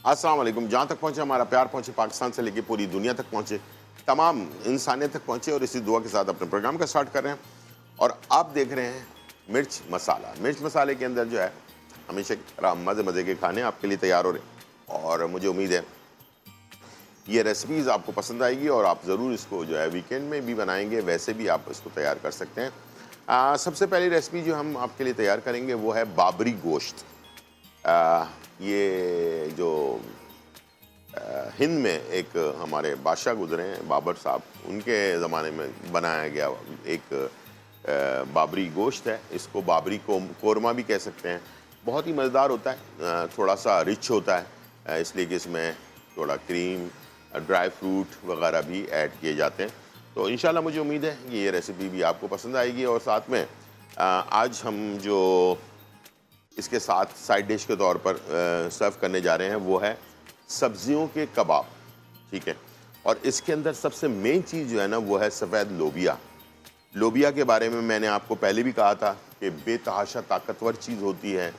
अस्सलाम वालेकुम। जहाँ तक पहुँचे हमारा प्यार पहुँचे, पाकिस्तान से लेकर पूरी दुनिया तक पहुँचे, तमाम इंसानियत तक पहुँचे, और इसी दुआ के साथ अपने प्रोग्राम का स्टार्ट कर रहे हैं। और आप देख रहे हैं मिर्च मसाला। मिर्च मसाले के अंदर जो है हमेशा की तरह मज़े मज़े के खाने आपके लिए तैयार हो रहे हैं, और मुझे उम्मीद है ये रेसिपीज़ आपको पसंद आएगी और आप ज़रूर इसको जो है वीकेंड में भी बनाएंगे, वैसे भी आप इसको तैयार कर सकते हैं। सबसे पहली रेसिपी जो हम आपके लिए तैयार करेंगे वो है बाबरी गोश्त। ये जो हिंद में एक हमारे बादशाह गुजरे हैं बाबर साहब, उनके ज़माने में बनाया गया एक बाबरी गोश्त है। इसको बाबरी कोरमा भी कह सकते हैं। बहुत ही मज़ेदार होता है, थोड़ा सा रिच होता है, इसलिए कि इसमें थोड़ा क्रीम, ड्राई फ्रूट वगैरह भी ऐड किए जाते हैं। तो इंशाल्लाह मुझे उम्मीद है कि ये रेसिपी भी आपको पसंद आएगी। और साथ में आज हम जो इसके साथ साइड डिश के तौर पर सर्व करने जा रहे हैं वो है सब्जियों के कबाब, ठीक है। और इसके अंदर सबसे मेन चीज़ जो है ना वो है सफ़ेद लोबिया। लोबिया के बारे में मैंने आपको पहले भी कहा था कि बेतहाशा ताकतवर चीज़ होती है,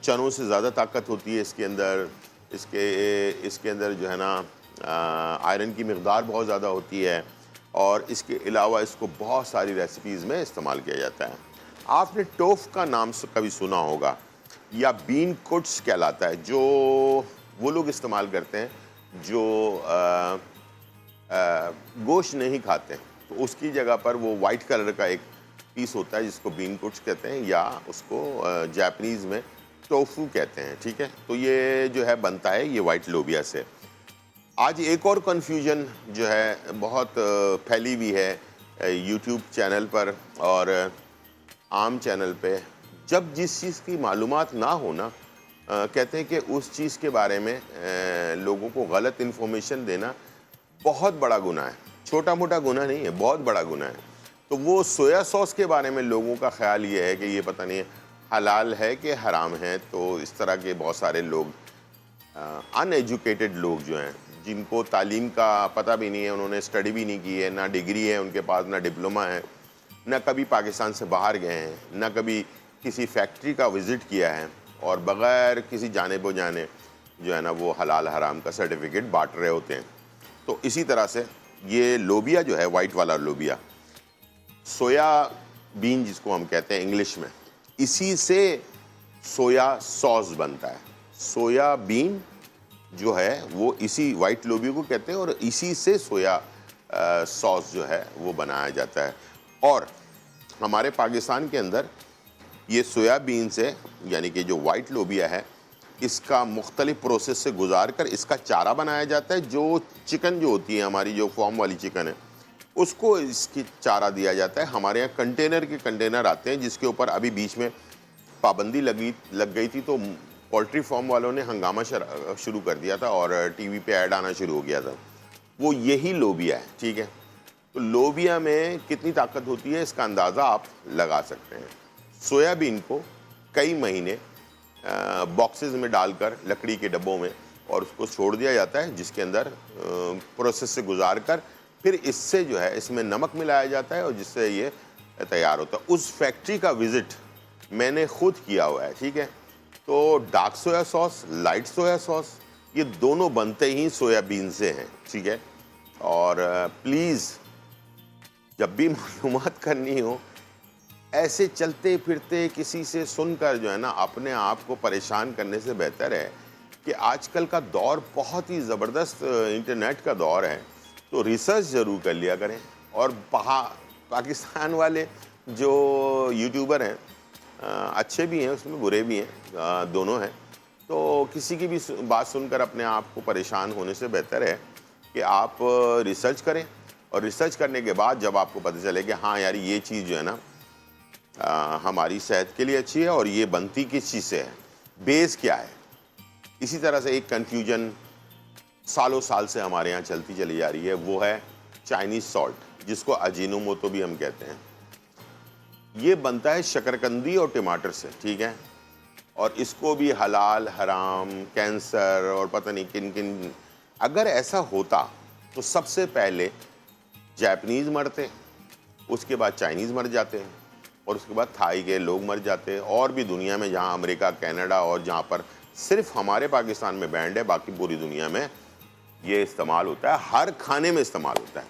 चनों से ज़्यादा ताकत होती है इसके अंदर। इसके अंदर जो है ना आयरन की मकदार बहुत ज़्यादा होती है, और इसके अलावा इसको बहुत सारी रेसिपीज़ में इस्तेमाल किया जाता है। आपने टोफ का नाम कभी सुना होगा, या बीन कुट्स कहलाता है, जो वो लोग इस्तेमाल करते हैं जो गोश्त नहीं खाते हैं। तो उसकी जगह पर वो वाइट कलर का एक पीस होता है जिसको बीन कुट्स कहते हैं, या उसको जापानीज़ में टोफू कहते हैं, ठीक है। तो ये जो है बनता है ये वाइट लोबिया से। आज एक और कन्फ्यूजन जो है बहुत फैली हुई है यूट्यूब चैनल पर और आम चैनल पे। जब जिस चीज़ की मालूमात ना हो ना, कहते हैं कि उस चीज़ के बारे में लोगों को गलत इन्फॉर्मेशन देना बहुत बड़ा गुनाह है। छोटा मोटा गुनाह नहीं है, बहुत बड़ा गुनाह है। तो वो सोया सॉस के बारे में लोगों का ख्याल ये है कि ये पता नहीं हलाल है कि हराम है। तो इस तरह के बहुत सारे लोग, अनएजुकेटेड लोग जो हैं, जिनको तालीम का पता भी नहीं है, उन्होंने स्टडी भी नहीं की है, ना डिग्री है उनके पास, ना डिप्लोमा है, ना कभी पाकिस्तान से बाहर गए हैं, ना कभी किसी फैक्ट्री का विज़िट किया है, और बग़ैर किसी जाने बजाने जो है ना वो हलाल हराम का सर्टिफिकेट बांट रहे होते हैं। तो इसी तरह से ये लोबिया जो है, वाइट वाला लोबिया, सोया बीन जिसको हम कहते हैं इंग्लिश में, इसी से सोया सॉस बनता है। सोया बीन जो है वो इसी वाइट लोबिया को कहते हैं, और इसी से सोया सॉस जो है वो बनाया जाता है। और हमारे पाकिस्तान के अंदर ये सोयाबीन से, यानी कि जो वाइट लोबिया है, इसका मुख्तलिफ प्रोसेस से गुजार कर इसका चारा बनाया जाता है। जो चिकन जो होती है हमारी, जो फॉर्म वाली चिकन है, उसको इसकी चारा दिया जाता है। हमारे यहाँ कंटेनर के कंटेनर आते हैं जिसके ऊपर अभी बीच में पाबंदी लग गई थी, तो पोल्ट्री फार्म वालों ने हंगामा शुरू कर दिया था और टीवी पे ऐड आना शुरू हो गया था। वो यही लोबिया है, ठीक है। तो लोबिया में कितनी ताकत होती है इसका अंदाज़ा आप लगा सकते हैं। सोयाबीन को कई महीने बॉक्सेस में डालकर लकड़ी के डब्बों में, और उसको छोड़ दिया जाता है, जिसके अंदर प्रोसेस से गुजार कर फिर इससे जो है इसमें नमक मिलाया जाता है, और जिससे ये तैयार होता है। उस फैक्ट्री का विज़िट मैंने खुद किया हुआ है, ठीक है। तो dark soya sauce, light soya sauce, ये दोनों बनते ही सोयाबीन से हैं, ठीक है। और प्लीज़ जब भी मालूमात करनी हो, ऐसे चलते फिरते किसी से सुनकर जो है ना अपने आप को परेशान करने से बेहतर है कि आजकल का दौर बहुत ही ज़बरदस्त इंटरनेट का दौर है, तो रिसर्च ज़रूर कर लिया करें। और पाकिस्तान वाले जो यूट्यूबर हैं, अच्छे भी हैं उसमें, बुरे भी हैं, दोनों हैं। तो किसी की भी बात सुनकर अपने आप को परेशान होने से बेहतर है कि आप रिसर्च करें, और रिसर्च करने के बाद जब आपको पता चले कि हाँ यार ये चीज़ जो है ना हमारी सेहत के लिए अच्छी है, और ये बनती किस चीज़ से है, बेस क्या है। इसी तरह से एक कन्फ्यूजन सालों साल से हमारे यहाँ चलती चली जा रही है, वो है चाइनीज़ सॉल्ट, जिसको अजीनोमोटो भी हम कहते हैं। ये बनता है शकरकंदी और टमाटर से, ठीक है। और इसको भी हलाल हराम, कैंसर और पता नहीं किन किन, अगर ऐसा होता तो सबसे पहले जापानीज़ मरते, उसके बाद चाइनीज़ मर जाते हैं, और उसके बाद थाई के लोग मर जाते हैं, और भी दुनिया में जहाँ अमेरिका, कनाडा और जहाँ पर सिर्फ हमारे पाकिस्तान में बैंड है, बाकी पूरी दुनिया में ये इस्तेमाल होता है, हर खाने में इस्तेमाल होता है।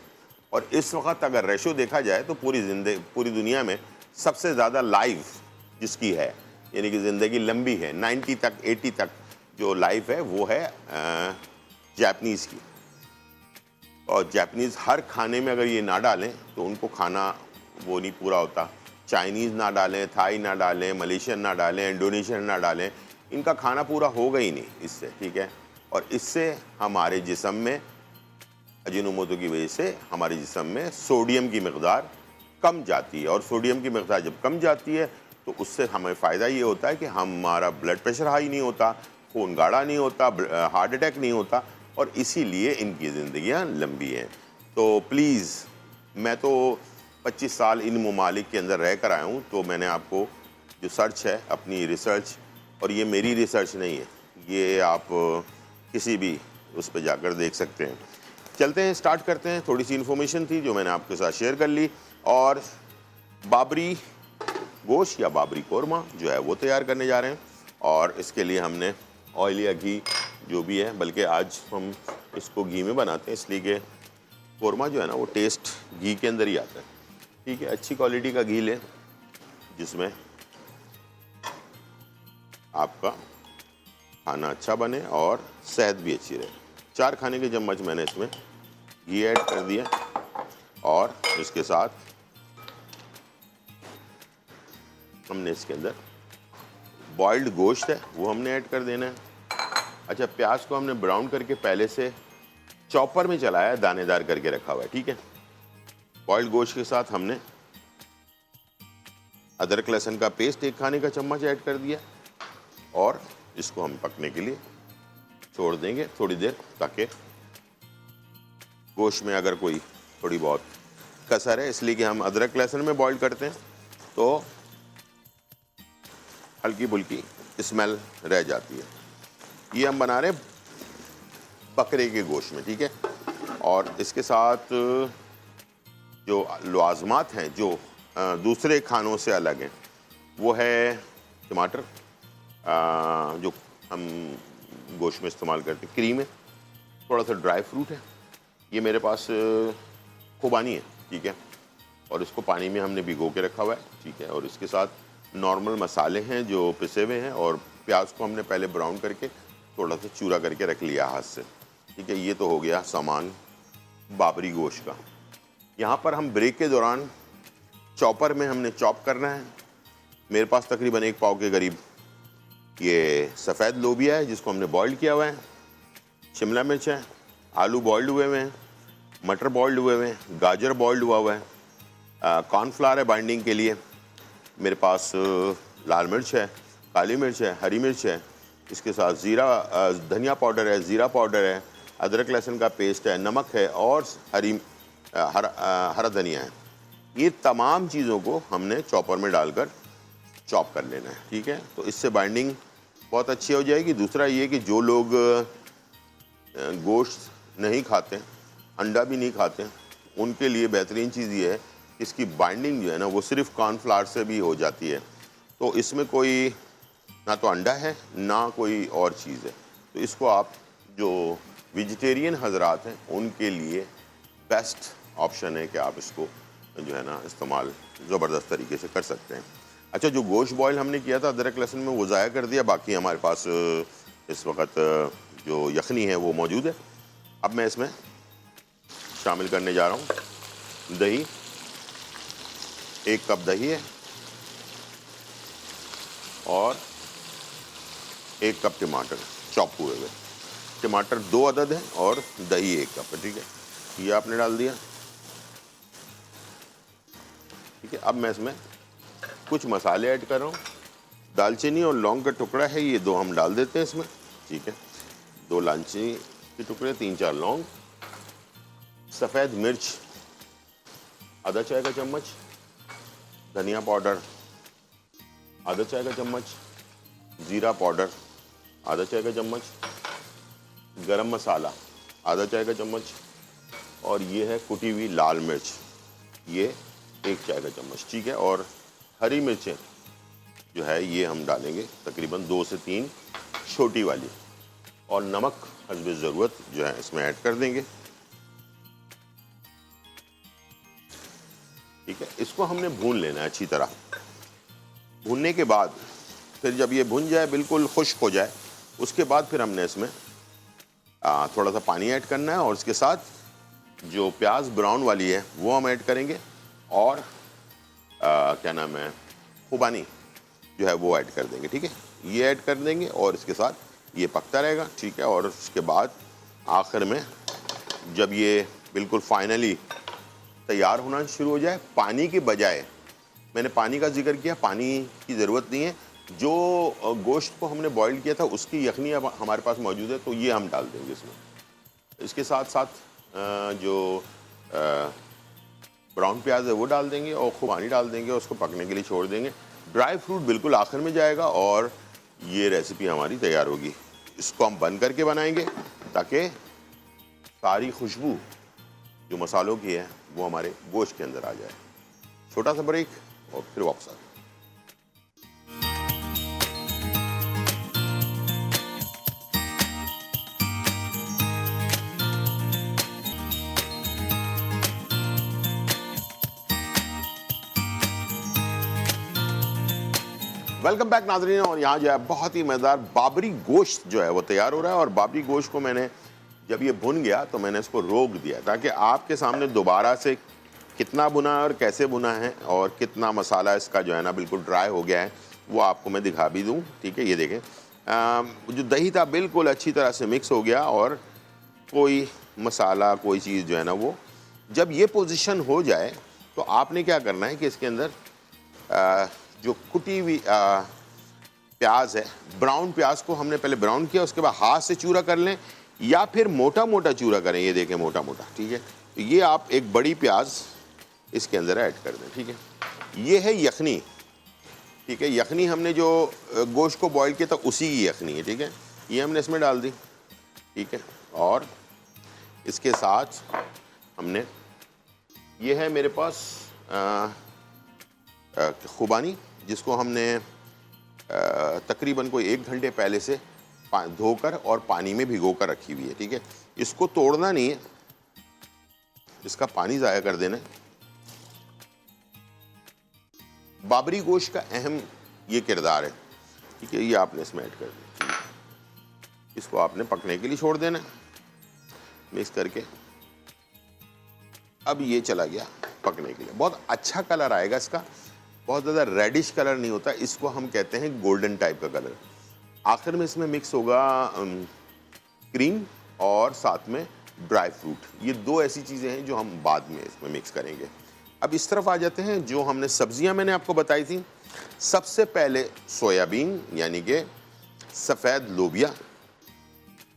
और इस वक्त अगर रेशो देखा जाए तो पूरी दुनिया में सबसे ज़्यादा लाइफ जिसकी है, यानी कि ज़िंदगी लंबी है, 90 तक 80 तक जो लाइफ है वो है जापानीज़ की। और जापानीज़ हर खाने में अगर ये ना डालें तो उनको खाना वो नहीं पूरा होता। चाइनीज़ ना डालें, थाई ना डालें, मलेशियन ना डालें, इंडोनेशियन ना डालें, इनका खाना पूरा होगा ही नहीं इससे, ठीक है। और इससे हमारे जिस्म में अजीनोमोटो की वजह से हमारे जिस्म में सोडियम की मकदार कम जाती है। और सोडियम की मकदार जब कम जाती है तो उससे हमें फ़ायदा ये होता है कि हमारा ब्लड प्रेशर हाई नहीं होता, खून गाढ़ा नहीं होता, हार्ट अटैक नहीं होता, और इसीलिए इनकी ज़िंदगियाँ लंबी हैं। तो प्लीज़, मैं तो 25 साल इन ममालिक के अंदर रह कर आया हूँ, तो मैंने आपको जो सर्च है अपनी रिसर्च, और ये मेरी रिसर्च नहीं है, ये आप किसी भी उस पर जाकर देख सकते हैं। चलते हैं, स्टार्ट करते हैं। थोड़ी सी इन्फॉर्मेशन थी जो मैंने आपके साथ शेयर कर ली, और बाबरी गोश्त या बाबरी कोरमा जो है वो तैयार करने जा रहे हैं। और इसके लिए हमने ऑयल या घी जो भी है, बल्कि आज हम इसको घी में बनाते हैं इसलिए कि कोरमा जो है ना वो टेस्ट घी के अंदर ही आता है, ठीक है। अच्छी क्वालिटी का घी लें जिसमें आपका खाना अच्छा बने और सेहत भी अच्छी रहे। 4 खाने के चम्मच मैंने इसमें घी ऐड कर दिया, और इसके साथ हमने इसके अंदर बॉइल्ड गोश्त है वो हमने ऐड कर देना है। अच्छा, प्याज को हमने ब्राउन करके पहले से चॉपर में चलाया, दानेदार करके रखा हुआ है, ठीक है। बॉइल्ड गोश्त के साथ हमने अदरक लहसुन का पेस्ट 1 खाने का चम्मच ऐड कर दिया, और इसको हम पकने के लिए छोड़ देंगे थोड़ी देर, ताकि गोश्त में अगर कोई थोड़ी बहुत कसर है, इसलिए कि हम अदरक लहसुन में बॉईल करते हैं तो हल्की फुल्की स्मेल रह जाती है। ये हम बना रहे हैं बकरे के गोश्त में, ठीक है। और इसके साथ जो लवाजमात हैं जो दूसरे खानों से अलग हैं, वो है टमाटर जो हम गोश्त में इस्तेमाल करते हैं, क्रीम है, थोड़ा सा ड्राई फ्रूट है, ये मेरे पास खुबानी है, ठीक है। और इसको पानी में हमने भिगो के रखा हुआ है, ठीक है। और इसके साथ नॉर्मल मसाले हैं जो पिसे हुए हैं, और प्याज को हमने पहले ब्राउन करके थोड़ा सा चूरा करके रख लिया हाथ से, ठीक है। ये तो हो गया सामान बाबरी गोश्त का। यहाँ पर हम ब्रेक के दौरान चॉपर में हमने चॉप करना है। मेरे पास तकरीबन 1 पाव के करीब ये सफ़ेद लोबिया है जिसको हमने बॉइल्ड किया हुआ है, शिमला मिर्च है, आलू बॉइल्ड हुए हुए हैं, मटर बॉइल्ड हुए हुए हैं, गाजर बॉइल्ड हुआ है, कॉर्नफ्लावर है बाइंडिंग के लिए, मेरे पास लाल मिर्च है, काली मिर्च है, हरी मिर्च है, इसके साथ धनिया पाउडर है, ज़ीरा पाउडर है, अदरक लहसुन का पेस्ट है, नमक है, और हरा धनिया है। ये तमाम चीज़ों को हमने चॉपर में डालकर चॉप कर लेना है, ठीक है। तो इससे बाइंडिंग बहुत अच्छी हो जाएगी। दूसरा ये कि जो लोग गोश्त नहीं खाते, अंडा भी नहीं खाते, उनके लिए बेहतरीन चीज़ ये है कि इसकी बाइंडिंग जो है ना वो सिर्फ कॉर्नफ्लावर से भी हो जाती है। तो इसमें कोई ना तो अंडा है ना कोई और चीज़ है। तो इसको आप जो वेजिटेरियन हजरात हैं उनके लिए बेस्ट ऑप्शन है कि आप इसको जो है ना इस्तेमाल ज़बरदस्त तरीके से कर सकते हैं। अच्छा, जो गोश्त बॉयल हमने किया था अदरक लहसुन में वो ज़ाया कर दिया, बाकी हमारे पास इस वक्त जो यखनी है वो मौजूद है। अब मैं इसमें शामिल करने जा रहा हूँ दही, 1 कप दही है, और 1 कप टमाटर चॉप हुए हुए। टमाटर 2 अदद है और दही 1 कप है, ठीक है। ये आपने डाल दिया, ठीक है। अब मैं इसमें कुछ मसाले ऐड कर रहा हूँ। दालचीनी और लौंग का टुकड़ा है, ये 2 हम डाल देते हैं इसमें, ठीक है। 2 दालचीनी के टुकड़े, 3-4 लौंग, सफ़ेद मिर्च आधा चाय का चम्मच, धनिया पाउडर आधा चाय का चम्मच, ज़ीरा पाउडर आधा चाय का चम्मच, गरम मसाला आधा चाय का चम्मच, और ये है कुटी हुई लाल मिर्च, ये 1 चाय का चम्मच, ठीक है। और हरी मिर्चें जो है ये हम डालेंगे तकरीबन 2 से 3 छोटी वाली, और नमक हस्बे ज़रूरत जो है इसमें ऐड कर देंगे। ठीक है, इसको हमने भून लेना है अच्छी तरह। भूनने के बाद फिर जब ये भुन जाए, बिल्कुल खुश्क हो जाए, उसके बाद फिर हमने इसमें थोड़ा सा पानी ऐड करना है, और इसके साथ जो प्याज ब्राउन वाली है वो हम ऐड करेंगे, और क्या नाम है, खुबानी जो है वो ऐड कर देंगे। ठीक है, ये ऐड कर देंगे और इसके साथ ये पकता रहेगा। ठीक है, और उसके बाद आखिर में जब ये बिल्कुल फाइनली तैयार होना शुरू हो जाए, पानी के बजाय, मैंने पानी का जिक्र किया, पानी की ज़रूरत नहीं है, जो गोश्त को हमने बॉईल किया था उसकी यखनी अब हमारे पास मौजूद है, तो ये हम डाल देंगे इसमें। इसके साथ साथ जो ब्राउन प्याज है वो डाल देंगे, और खूब पानी डाल देंगे, उसको पकने के लिए छोड़ देंगे। ड्राई फ्रूट बिल्कुल आखिर में जाएगा, और ये रेसिपी हमारी तैयार होगी। इसको हम बंद करके बनाएंगे ताकि सारी खुशबू जो मसालों की है वो हमारे गोश्त के अंदर आ जाए। छोटा सा ब्रेक और फिर वापस आते हैं। वेलकम बैक नाज़रीन, और यहाँ जो है बहुत ही मज़ेदार बाबरी गोश्त जो है वो तैयार हो रहा है। और बाबरी गोश्त को मैंने जब ये भुन गया तो मैंने इसको रोक दिया ताकि आपके सामने दोबारा से कितना भुना है और कैसे भुना है और कितना मसाला इसका जो है ना बिल्कुल ड्राई हो गया है वो आपको मैं दिखा भी दूँ। ठीक है, ये देखें, जो दही था बिल्कुल अच्छी तरह से मिक्स हो गया, और कोई मसाला कोई चीज़ जो है ना वो जब ये पोजीशन हो जाए तो आपने क्या करना है कि इसके अंदर जो कुटी हुई प्याज है, ब्राउन प्याज को हमने पहले ब्राउन किया, उसके बाद हाथ से चूरा कर लें या फिर मोटा मोटा चूरा करें। ये देखें, मोटा मोटा। ठीक है, तो ये आप एक बड़ी प्याज इसके अंदर ऐड कर दें। ठीक है, ये है यखनी। ठीक है, यखनी हमने जो गोश्त को बॉईल किया था उसी की यखनी है। ठीक है, ये हमने इसमें डाल दी। ठीक है, और इसके साथ हमने, ये है मेरे पास खुबानी, जिसको हमने तकरीबन कोई 1 घंटे पहले से धोकर और पानी में भिगोकर रखी हुई है। ठीक है, इसको तोड़ना नहीं है, इसका पानी ज़ाया कर देना है। बाबरी गोश्त का अहम ये किरदार है। ठीक है, ये आपने इसमें ऐड कर दिया, इसको आपने पकने के लिए छोड़ देना है मिक्स करके। अब ये चला गया पकने के लिए, बहुत अच्छा कलर आएगा इसका, बहुत ज़्यादा रेडिश कलर नहीं होता, इसको हम कहते हैं गोल्डन टाइप का कलर। आखिर में इसमें मिक्स होगा क्रीम और साथ में ड्राई फ्रूट। ये दो ऐसी चीज़ें हैं जो हम बाद में इसमें मिक्स करेंगे। अब इस तरफ आ जाते हैं, जो हमने सब्जियां मैंने आपको बताई थी। सबसे पहले सोयाबीन यानी कि सफ़ेद लोबिया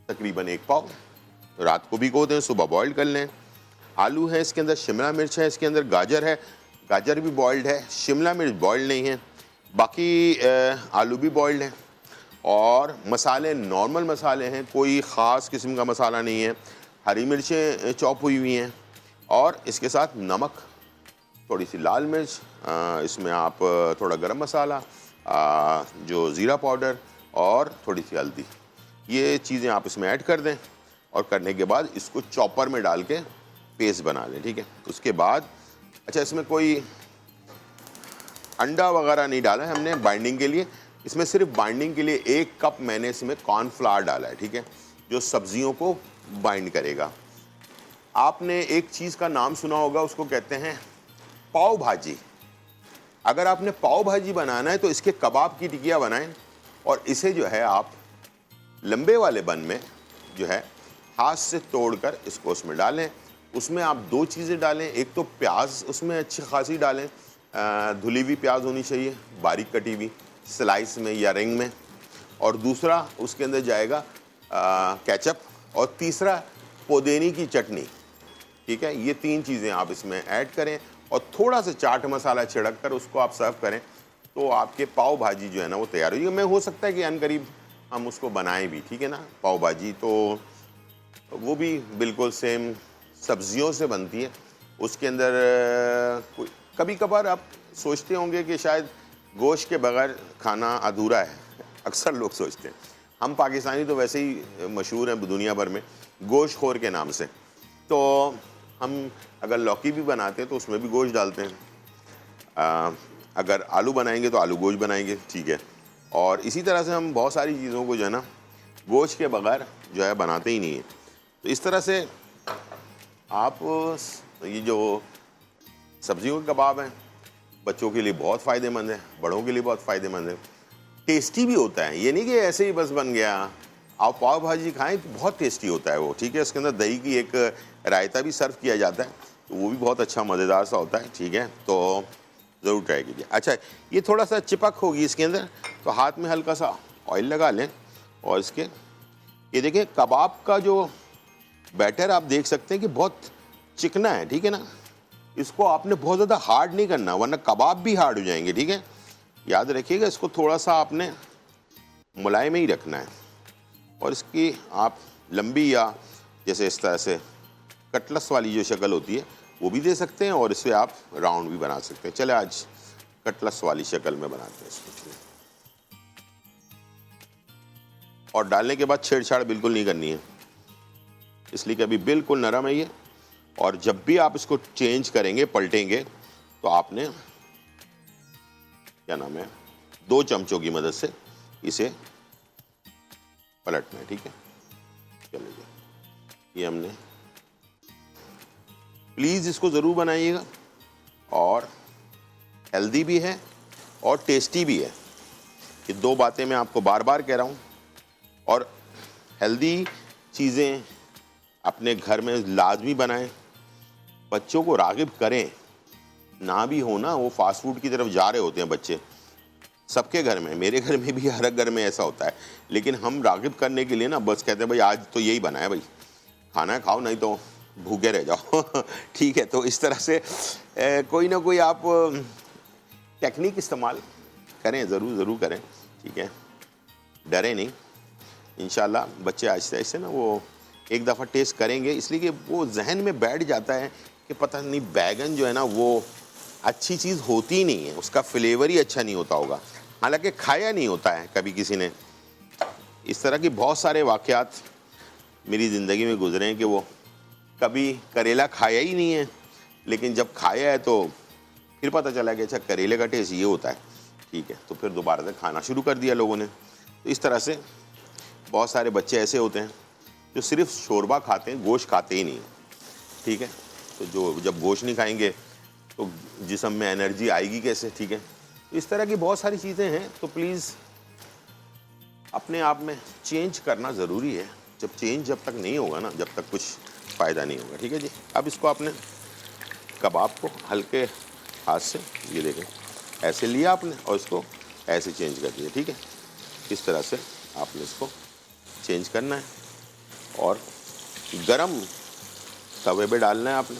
तकरीबन 1 पाव रात को भिगो दें, सुबह बॉईल कर लें। आलू है इसके अंदर, शिमला मिर्च है इसके अंदर, गाजर है, गाजर भी बॉइल्ड है, शिमला मिर्च बॉइल्ड नहीं है, बाकी आलू भी बॉइल्ड हैं। और मसाले नॉर्मल मसाले हैं, कोई ख़ास किस्म का मसाला नहीं है। हरी मिर्चें चॉप हुई हुई हैं, और इसके साथ नमक, थोड़ी सी लाल मिर्च, इसमें आप थोड़ा गरम मसाला, जो ज़ीरा पाउडर, और थोड़ी सी हल्दी, ये चीज़ें आप इसमें ऐड कर दें। और करने के बाद इसको चॉपर में डाल के पेस्ट बना लें। ठीक है, उसके बाद अच्छा, इसमें कोई अंडा वगैरह नहीं डाला है हमने बाइंडिंग के लिए, इसमें सिर्फ बाइंडिंग के लिए 1 कप मैंने इसमें कॉर्नफ्लावर डाला है। ठीक है, जो सब्जियों को बाइंड करेगा। आपने एक चीज़ का नाम सुना होगा, उसको कहते हैं पाव भाजी। अगर आपने पाव भाजी बनाना है तो इसके कबाब की टिकिया बनाएं, और इसे जो है आप लंबे वाले बन में जो है हाथ से तोड़कर इसको उसमें डालें। उसमें आप 2 चीज़ें डालें, एक तो प्याज उसमें अच्छी खासी डालें, धुली हुई प्याज होनी चाहिए, बारीक कटी हुई स्लाइस में या रिंग में, और दूसरा उसके अंदर जाएगा केचप, और तीसरा पुदीने की चटनी। ठीक है, ये 3 चीज़ें आप इसमें ऐड करें, और थोड़ा सा चाट मसाला छिड़क कर उसको आप सर्व करें, तो आपके पाव भाजी जो है ना वो तैयार हो जाएगी। मैं हो सकता है कि अनकरीब हम उसको बनाएं भी। ठीक है ना, पाव भाजी तो वो भी बिल्कुल सेम सब्जियों से बनती है। उसके अंदर कभी कभार आप सोचते होंगे कि शायद गोश्त के बगैर खाना अधूरा है, अक्सर लोग सोचते हैं, हम पाकिस्तानी तो वैसे ही मशहूर हैं दुनिया भर में गोश्त खोर के नाम से। तो हम अगर लौकी भी बनाते हैं तो उसमें भी गोश्त डालते हैं, अगर आलू बनाएंगे तो आलू गोश्त बनाएंगे, ठीक है। और इसी तरह से हम बहुत सारी चीज़ों को जो है ना गोश्त के बगैर जो है बनाते ही नहीं है। तो इस तरह से आप ये जो सब्जियों के कबाब हैं बच्चों के लिए बहुत फ़ायदेमंद है, बड़ों के लिए बहुत फ़ायदेमंद है, टेस्टी भी होता है। ये नहीं कि ऐसे ही बस बन गया। आप पाव भाजी खाएं तो बहुत टेस्टी होता है वो, ठीक है। उसके अंदर दही की एक रायता भी सर्व किया जाता है, तो वो भी बहुत अच्छा मज़ेदार सा होता है, ठीक है। तो ज़रूर ट्राई कीजिए। अच्छा, ये थोड़ा सा चिपक होगी इसके अंदर, तो हाथ में हल्का सा ऑयल लगा लें और इसके ये देखिए कबाब का जो बैटर आप देख सकते हैं कि बहुत चिकना है, ठीक है ना। इसको आपने बहुत ज़्यादा हार्ड नहीं करना वरना कबाब भी हार्ड हो जाएंगे, ठीक है। याद रखिएगा इसको थोड़ा सा आपने मुलायम ही रखना है। और इसकी आप लंबी या जैसे इस तरह से कटलस वाली जो शक्ल होती है वो भी दे सकते हैं और इसे आप राउंड भी बना सकते हैं। चले आज कटलस वाली शक्ल में बनाते हैं इसको। और डालने के बाद छेड़छाड़ बिल्कुल नहीं करनी है, इसलिए कि अभी बिल्कुल नरम है ये। और जब भी आप इसको चेंज करेंगे, पलटेंगे, तो आपने क्या नाम है 2 चमचों की मदद से इसे पलटना है, ठीक है। चलिए, ये हमने प्लीज़ इसको ज़रूर बनाइएगा और हेल्दी भी है और टेस्टी भी है। ये 2 बातें मैं आपको बार बार कह रहा हूँ। और हेल्दी चीज़ें अपने घर में लाजमी बनाएं, बच्चों को राग़िब करें। ना भी हो ना वो फास्ट फूड की तरफ जा रहे होते हैं बच्चे, सबके घर में, मेरे घर में भी, हर घर में ऐसा होता है। लेकिन हम राग़िब करने के लिए ना बस कहते हैं भाई आज तो यही बना है, भाई खाना है खाओ, नहीं तो भूखे रह जाओ ठीक है। तो इस तरह से कोई ना कोई आप टेक्निक इस्तेमाल करें, ज़रूर करें, ठीक है। डरे नहीं, इंशाल्लाह बच्चे आहिस्ते आहिस्ते ना वो एक दफ़ा टेस्ट करेंगे, इसलिए कि वो जहन में बैठ जाता है कि पता नहीं बैगन जो है ना वो अच्छी चीज़ होती ही नहीं है, उसका फ्लेवर ही अच्छा नहीं होता होगा, हालांकि खाया नहीं होता है कभी किसी ने। इस तरह की बहुत सारे वाक़यात मेरी ज़िंदगी में गुजरे हैं कि वो कभी करेला खाया ही नहीं है, लेकिन जब खाया है तो फिर पता चला कि अच्छा करेले का टेस्ट ये होता है, ठीक है। तो फिर दोबारा से खाना शुरू कर दिया लोगों ने। तो इस तरह से बहुत सारे बच्चे ऐसे होते हैं जो सिर्फ शोरबा खाते हैं, गोश्त खाते ही नहीं, ठीक है। तो जो जब गोश्त नहीं खाएंगे तो जिस्म में एनर्जी आएगी कैसे, ठीक है। तो इस तरह की बहुत सारी चीज़ें हैं। तो प्लीज़ अपने आप में चेंज करना ज़रूरी है। जब तक नहीं होगा ना, जब तक कुछ फ़ायदा नहीं होगा, ठीक है जी। अब इसको आपने कबाब को हल्के हाथ से ये देखें ऐसे लिया आपने और इसको ऐसे चेंज कर दिया, ठीक है। इस तरह से आपने इसको चेंज करना है और गरम तवे पे डालना है आपने,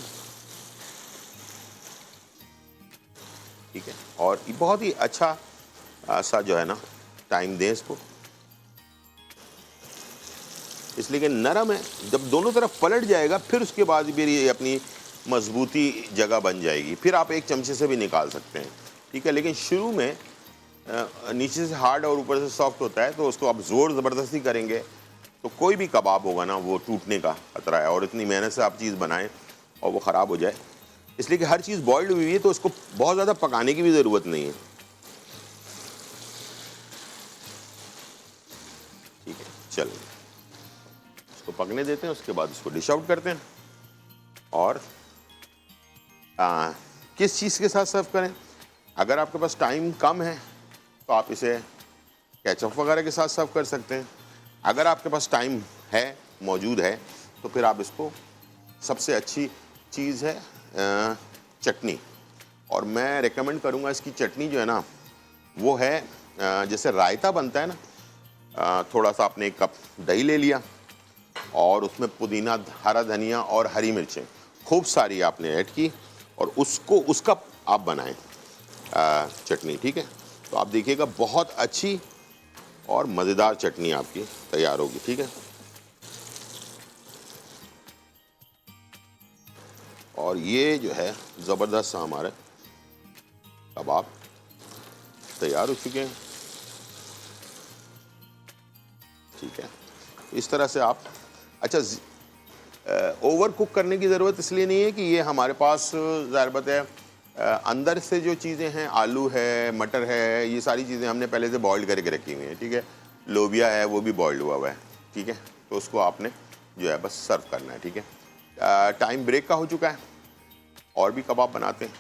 ठीक है। और ये बहुत ही अच्छा सा जो है ना टाइम दें इसको, इसलिए कि नरम है। जब दोनों तरफ पलट जाएगा फिर उसके बाद फिर ये अपनी मजबूती जगह बन जाएगी, फिर आप एक चमचे से भी निकाल सकते हैं, ठीक है। लेकिन शुरू में नीचे से हार्ड और ऊपर से सॉफ्ट होता है, तो उसको आप ज़ोर ज़बरदस्ती करेंगे तो कोई भी कबाब होगा ना वो टूटने का खतरा है। और इतनी मेहनत से आप चीज़ बनाएं और वो ख़राब हो जाए, इसलिए कि हर चीज़ बॉइल्ड हुई है तो उसको बहुत ज़्यादा पकाने की भी ज़रूरत नहीं है, ठीक है। चलिए इसको पकने देते हैं, उसके बाद इसको डिश आउट करते हैं। और किस चीज़ के साथ सर्व करें? अगर आपके पास टाइम कम है तो आप इसे केचप वगैरह के साथ सर्व कर सकते हैं। अगर आपके पास टाइम है, मौजूद है, तो फिर आप इसको, सबसे अच्छी चीज़ है चटनी। और मैं रेकमेंड करूँगा इसकी चटनी जो है ना वो है जैसे रायता बनता है ना, थोड़ा सा आपने 1 कप दही ले लिया और उसमें पुदीना, हरा धनिया और हरी मिर्चें खूब सारी आपने ऐड की और उसका आप बनाएं चटनी, ठीक है। तो आप देखिएगा बहुत अच्छी और मज़ेदार चटनी आपकी तैयार होगी, ठीक है। और ये जो है ज़बरदस्त सा हमारे कबाब तैयार हो चुके हैं। ठीक है, इस तरह से आप अच्छा ओवर कुक करने की ज़रूरत इसलिए नहीं है कि ये हमारे पास ज़ाहिर बात है अंदर से जो चीज़ें हैं, आलू है, मटर है, ये सारी चीज़ें हमने पहले से बॉइल्ड करके रखी हुई हैं, ठीक है। लोबिया है वो भी बॉइल्ड हुआ हुआ है, ठीक है। तो उसको आपने जो है बस सर्व करना है, ठीक है। टाइम ब्रेक का हो चुका है, और भी कबाब बनाते हैं।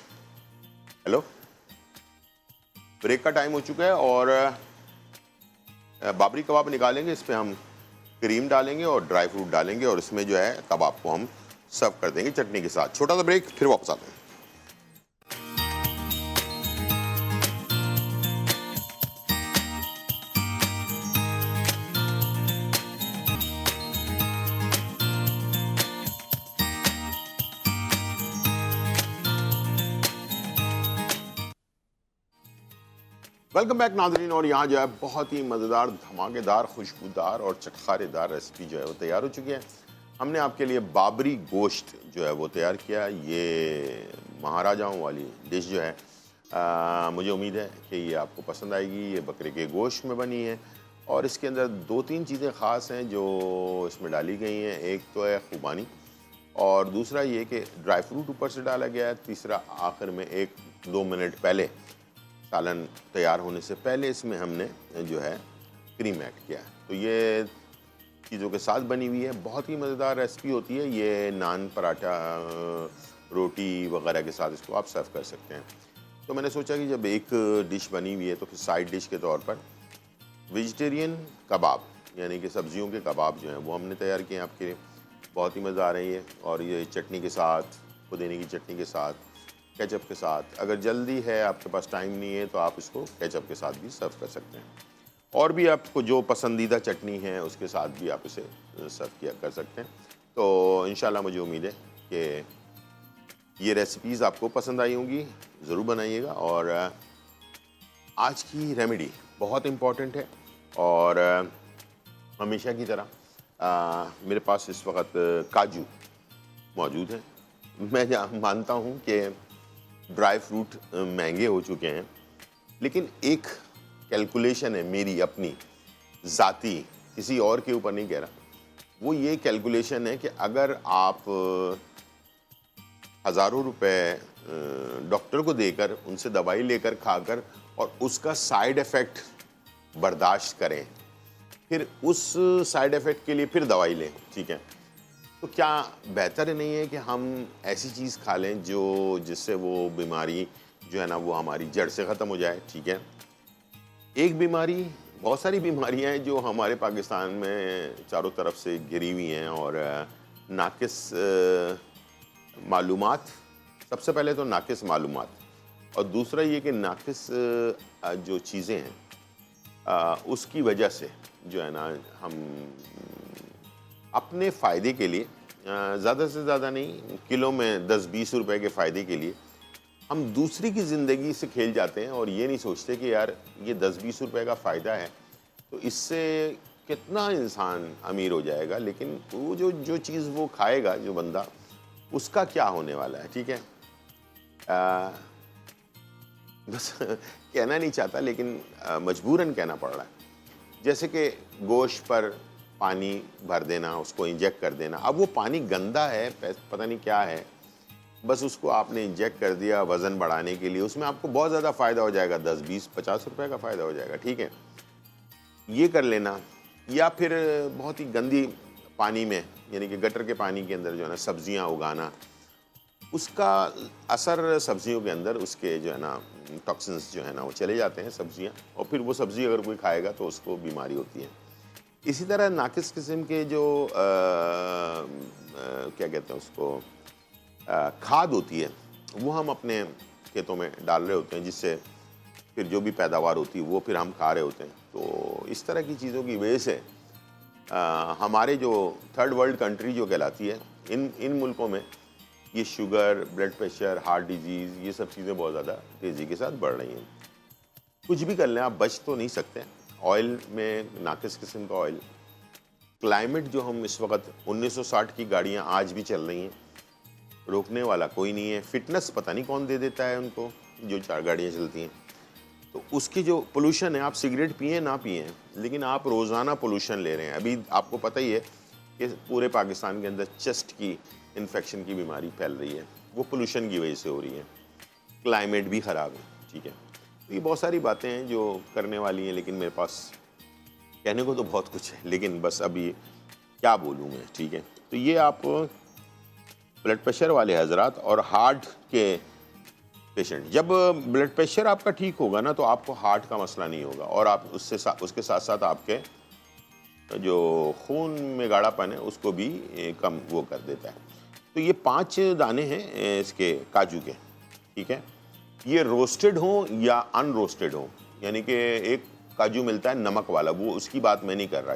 हेलो, ब्रेक का टाइम हो चुका है और बाबरी कबाब निकालेंगे, इस पर हम क्रीम डालेंगे और ड्राई फ्रूट डालेंगे और इसमें जो है कबाब को हम सर्व कर देंगे चटनी के साथ। छोटा सा ब्रेक, फिर वापस आते हैं। वेलकम बैक नाज़रीन, और यहाँ जो है बहुत ही मज़ेदार, धमाकेदार, खुशबूदार और चटखारेदार रेसिपी जो है वो तैयार हो चुकी है। हमने आपके लिए बाबरी गोश्त जो है वो तैयार किया। ये महाराजाओं वाली डिश जो है मुझे उम्मीद है कि ये आपको पसंद आएगी। ये बकरे के गोश्त में बनी है और इसके अंदर 2-3 चीज़ें ख़ास हैं जो इसमें डाली गई हैं। एक तो है खुबानी और दूसरा ये कि ड्राई फ्रूट ऊपर से डाला गया है। तीसरा आखिर में 1-2 मिनट पहले, सालन तैयार होने से पहले, इसमें हमने जो है क्रीम ऐड किया है। तो ये चीज़ों के साथ बनी हुई है, बहुत ही मज़ेदार रेसिपी होती है। ये नान, पराठा, रोटी वगैरह के साथ इसको आप सर्व कर सकते हैं। तो मैंने सोचा कि जब एक डिश बनी हुई है तो फिर साइड डिश के तौर पर वेजिटेरियन कबाब, यानी कि सब्जियों के कबाब जो हैं वो हमने तैयार किए हैं आपके लिए। बहुत ही मज़ा आ रही है और ये चटनी के साथ, पुदीने की चटनी के साथ, केचप के साथ। अगर जल्दी है, आपके पास टाइम नहीं है, तो आप इसको केचप के साथ भी सर्व कर सकते हैं। और भी आपको जो पसंदीदा चटनी है उसके साथ भी आप इसे सर्व कर सकते हैं। तो इंशाल्लाह मुझे उम्मीद है कि ये रेसिपीज़ आपको पसंद आई होंगी, ज़रूर बनाइएगा। और आज की रेमेडी बहुत इम्पॉर्टेंट है और हमेशा की तरह मेरे पास इस वक्त काजू मौजूद है। मैं मानता हूँ कि ड्राई फ्रूट महंगे हो चुके हैं, लेकिन एक कैलकुलेशन है मेरी अपनी ज़ाती, किसी और के ऊपर नहीं कह रहा। वो ये कैलकुलेशन है कि अगर आप हज़ारों रुपए डॉक्टर को देकर, उनसे दवाई लेकर, खाकर और उसका साइड इफ़ेक्ट बर्दाश्त करें, फिर उस साइड इफ़ेक्ट के लिए फिर दवाई लें, ठीक है, तो क्या बेहतर नहीं है कि हम ऐसी चीज़ खा लें जो जिससे वो बीमारी जो है ना वो हमारी जड़ से ख़त्म हो जाए, ठीक है। एक बीमारी, बहुत सारी बीमारियां हैं जो हमारे पाकिस्तान में चारों तरफ से घिरी हुई हैं और नाकिस मालूमात, सबसे पहले तो नाकिस मालूमात, और दूसरा ये कि नाकिस जो चीज़ें हैं उसकी वजह से जो है ना हम अपने फ़ायदे के लिए, ज़्यादा से ज़्यादा नहीं, किलो में 10-20 रुपए के फ़ायदे के लिए हम दूसरी की ज़िंदगी से खेल जाते हैं और ये नहीं सोचते कि यार ये 10-20 रुपए का फ़ायदा है तो इससे कितना इंसान अमीर हो जाएगा, लेकिन वो जो चीज़ वो खाएगा जो बंदा, उसका क्या होने वाला है, ठीक है। बस कहना नहीं चाहता, लेकिन मजबूरन कहना पड़ रहा है। जैसे कि गोश्त पर पानी भर देना, उसको इंजेक्ट कर देना। अब वो पानी गंदा है, पता नहीं क्या है, बस उसको आपने इंजेक्ट कर दिया वज़न बढ़ाने के लिए, उसमें आपको बहुत ज़्यादा फ़ायदा हो जाएगा, 10-20-50 रुपए का फ़ायदा हो जाएगा, ठीक है। ये कर लेना, या फिर बहुत ही गंदी पानी में, यानी कि गटर के पानी के अंदर जो है ना सब्जियां उगाना, उसका असर सब्जियों के अंदर, उसके जो है ना टॉक्सिन्स जो है ना वो चले जाते हैं सब्जियां, और फिर वो सब्ज़ी अगर कोई खाएगा तो उसको बीमारी होती है। इसी तरह नाकिस किस्म के जो क्या कहते हैं उसको, खाद होती है, वो हम अपने खेतों में डाल रहे होते हैं, जिससे फिर जो भी पैदावार होती है वो फिर हम खा रहे होते हैं। तो इस तरह की चीज़ों की वजह से हमारे जो थर्ड वर्ल्ड कंट्री जो कहलाती है, इन मुल्कों में ये sugar, blood pressure, heart disease, ये सब चीज़ें बहुत ज़्यादा तेज़ी के साथ बढ़ रही हैं। कुछ भी कर लें, आप बच तो नहीं सकते। ऑयल में नाकिस किस्म का ऑयल, क्लाइमेट जो हम इस वक्त 1960 की गाड़ियाँ आज भी चल रही हैं, रोकने वाला कोई नहीं है। फिटनेस पता नहीं कौन दे देता है उनको, जो 4 गाड़ियाँ चलती हैं। तो उसकी जो पोल्यूशन है, आप सिगरेट पिए ना पिए, लेकिन आप रोज़ाना पोल्यूशन ले रहे हैं। अभी आपको पता ही है कि पूरे पाकिस्तान के अंदर चेस्ट की इन्फेक्शन की बीमारी फैल रही है, वो पोल्यूशन की वजह से हो रही है। क्लाइमेट भी ख़राब है, ठीक है। तो ये बहुत सारी बातें हैं जो करने वाली हैं, लेकिन मेरे पास कहने को तो बहुत कुछ है, लेकिन बस अभी क्या बोलूँ मैं, ठीक है। तो ये आप ब्लड प्रेशर वाले हजरात और हार्ट के पेशेंट, जब ब्लड प्रेशर आपका ठीक होगा ना, तो आपको हार्ट का मसला नहीं होगा, और आप उसके साथ साथ आपके जो खून में गाढ़ापन है उसको भी कम वो कर देता है। तो ये 5 दाने हैं इसके काजू के, ठीक है। ये रोस्टेड हो या अनरोस्टेड हो, यानी कि एक काजू मिलता है नमक वाला, वो उसकी बात मैं नहीं कर रहा,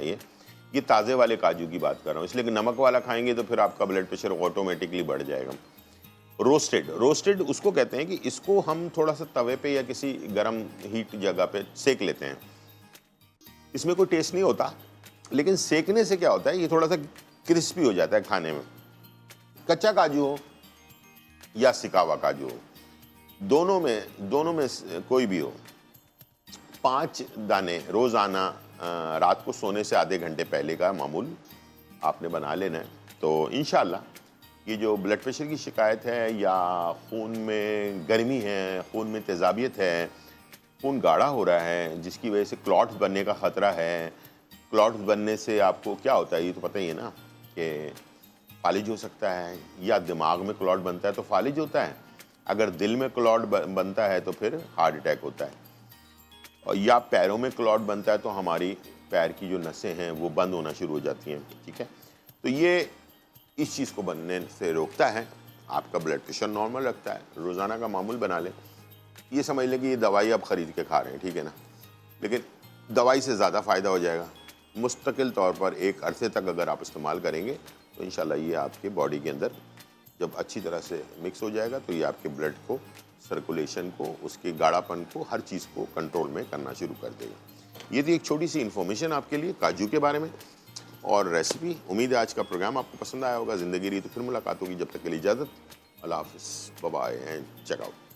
ये ताज़े वाले काजू की बात कर रहा हूँ। इसलिए कि नमक वाला खाएंगे तो फिर आपका ब्लड प्रेशर ऑटोमेटिकली बढ़ जाएगा। रोस्टेड उसको कहते हैं कि इसको हम थोड़ा सा तवे पे या किसी गर्म हीट जगह पे सेक लेते हैं। इसमें कोई टेस्ट नहीं होता, लेकिन सेकने से क्या होता है, ये थोड़ा सा क्रिस्पी हो जाता है खाने में। कच्चा काजू हो या सिका हुआ काजू हो, दोनों में कोई भी हो, 5 दाने रोज़ाना रात को सोने से आधे घंटे पहले का मामूल आपने बना लेना है। तो इंशाल्लाह ये जो ब्लड प्रेशर की शिकायत है, या खून में गर्मी है, खून में तेज़ाबियत है, खून गाढ़ा हो रहा है जिसकी वजह से क्लॉट्स बनने का ख़तरा है, क्लॉट्स बनने से आपको क्या होता है ये तो पता ही है ना, कि फालिज हो सकता है, या दिमाग में क्लॉट बनता है तो फालिज होता है, अगर दिल में क्लॉट बनता है तो फिर हार्ट अटैक होता है, और या पैरों में क्लॉट बनता है तो हमारी पैर की जो नसें हैं वो बंद होना शुरू हो जाती हैं, ठीक है। तो ये इस चीज़ को बनने से रोकता है, आपका ब्लड प्रेशर नॉर्मल रखता है। रोज़ाना का मामूल बना लें। ये समझ लें कि ये दवाई आप ख़रीद के खा रहे हैं, ठीक है ना, लेकिन दवाई से ज़्यादा फ़ायदा हो जाएगा। मुस्तकिल तौर पर एक अरसे तक अगर आप इस्तेमाल करेंगे तो इंशाल्लाह ये आपके बॉडी के अंदर जब अच्छी तरह से मिक्स हो जाएगा तो ये आपके ब्लड को, सर्कुलेशन को, उसके गाढ़ापन को, हर चीज़ को कंट्रोल में करना शुरू कर देगा। ये थी एक छोटी सी इन्फॉर्मेशन आपके लिए काजू के बारे में और रेसिपी। उम्मीद है आज का प्रोग्राम आपको पसंद आया होगा। ज़िंदगी रही तो फिर मुलाकात होगी, जब तक के लिए इजाज़त। अल्लाह हाफ़िज़, bye bye and check out.